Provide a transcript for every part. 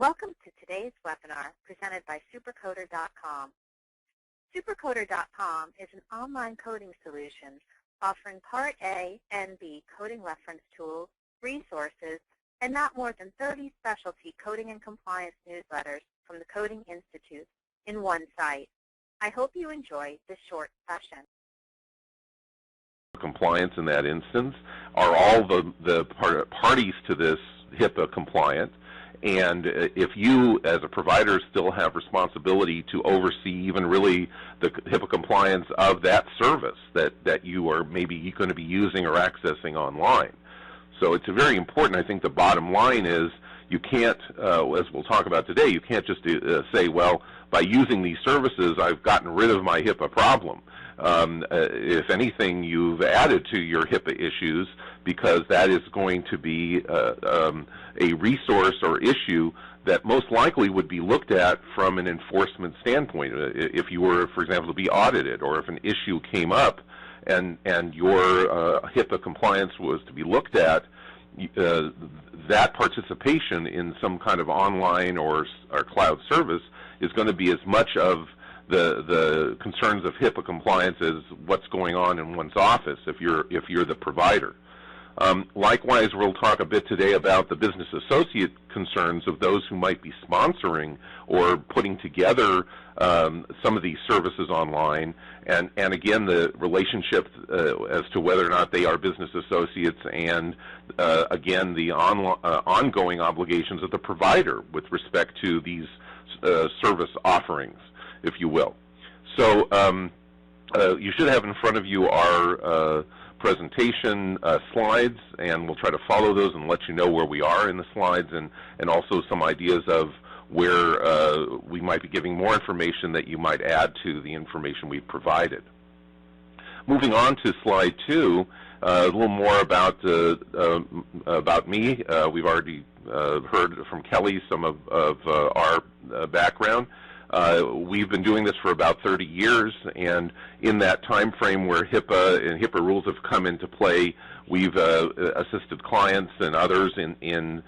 Welcome to today's webinar presented by supercoder.com. Supercoder.com is an online coding solution offering Part A and B coding reference tools, resources, and not more than 30 specialty coding and compliance newsletters from the Coding Institute in one site. I hope you enjoy this short session. Compliance in that instance are all the parties to this HIPAA compliant, and if you as a provider still have responsibility to oversee even really the HIPAA compliance of that service that you are maybe going to be using or accessing online. So it's very important. I think the bottom line is you can't, as we'll talk about today, you can't just say, well, by using these services I've gotten rid of my HIPAA problem. If anything, you've added to your HIPAA issues, because that is going to be a resource or issue that most likely would be looked at from an enforcement standpoint. If you were, for example, to be audited, or if an issue came up and your HIPAA compliance was to be looked at, that participation in some kind of online or cloud service is going to be as much of the concerns of HIPAA compliance as what's going on in one's office if you're the provider. Likewise, we'll talk a bit today about the business associate concerns of those who might be sponsoring or putting together some of these services online, and again the relationship as to whether or not they are business associates, and again the ongoing obligations of the provider with respect to these service offerings, if you will. So you should have in front of you our presentation slides, and we'll try to follow those and let you know where we are in the slides, and also some ideas of where we might be giving more information that you might add to the information we've provided. Moving on to slide 2, a little more about me. We've already heard from Kelly some of our background. We've been doing this for about 30 years, and in that time frame where HIPAA and HIPAA rules have come into play, we've assisted clients and others in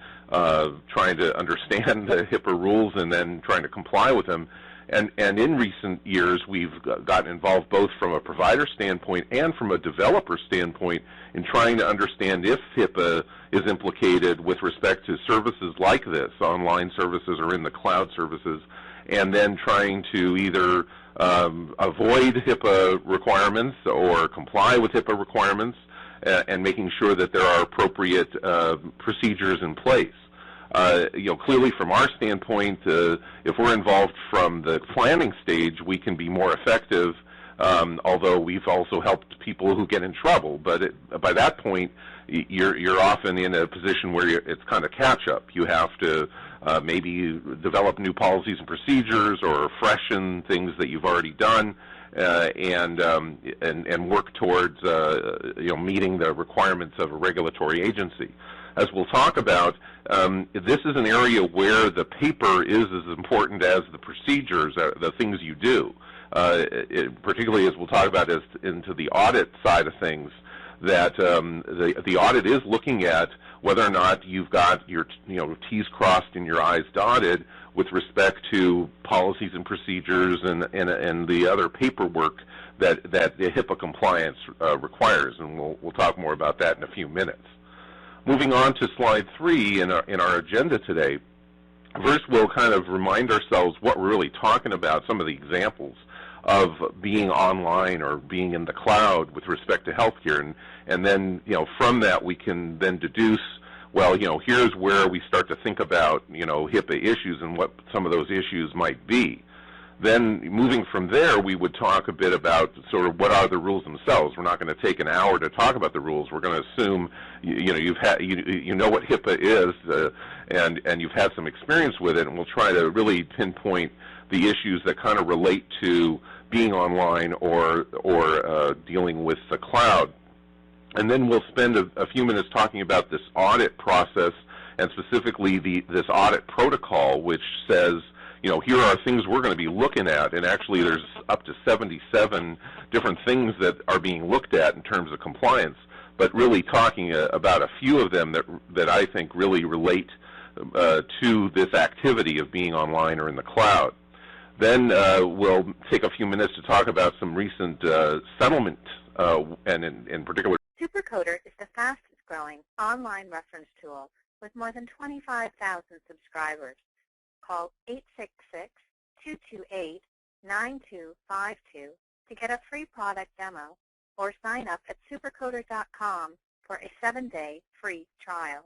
trying to understand the HIPAA rules and then trying to comply with them. And in recent years, we've gotten involved both from a provider standpoint and from a developer standpoint in trying to understand if HIPAA is implicated with respect to services like this, online services or in the cloud services, and then trying to either avoid HIPAA requirements or comply with HIPAA requirements, and making sure that there are appropriate procedures in place. Clearly from our standpoint, if we're involved from the planning stage, we can be more effective, although we've also helped people who get in trouble. But by that point, you're often in a position where it's kind of catch-up. You have to maybe develop new policies and procedures or freshen things that you've already done, and work towards meeting the requirements of a regulatory agency. As we'll talk about, this is an area where the paper is as important as the procedures, the things you do. Particularly as we'll talk about into the audit side of things, that the audit is looking at whether or not you've got your T's crossed and your I's dotted with respect to policies and procedures and the other paperwork that the HIPAA compliance requires, and we'll talk more about that in a few minutes. Moving on to slide 3 in our agenda today, first we'll kind of remind ourselves what we're really talking about, some of the examples of being online or being in the cloud with respect to healthcare, and then from that we can then deduce, well, here's where we start to think about HIPAA issues and what some of those issues might be. Then moving from there, we would talk a bit about sort of what are the rules themselves. We're not going to take an hour to talk about the rules. We're going to assume you know what HIPAA is, and you've had some experience with it, and we'll try to really pinpoint the issues that kind of relate to being online or dealing with the cloud. And then we'll spend a few minutes talking about this audit process, and specifically this audit protocol, which says, here are things we're going to be looking at, and actually there's up to 77 different things that are being looked at in terms of compliance, but really talking about a few of them that I think really relate to this activity of being online or in the cloud. Then we'll take a few minutes to talk about some recent settlement, and in particular. SuperCoder is the fastest growing online reference tool with more than 25,000 subscribers. Call 866-228-9252 to get a free product demo or sign up at supercoder.com for a 7-day free trial.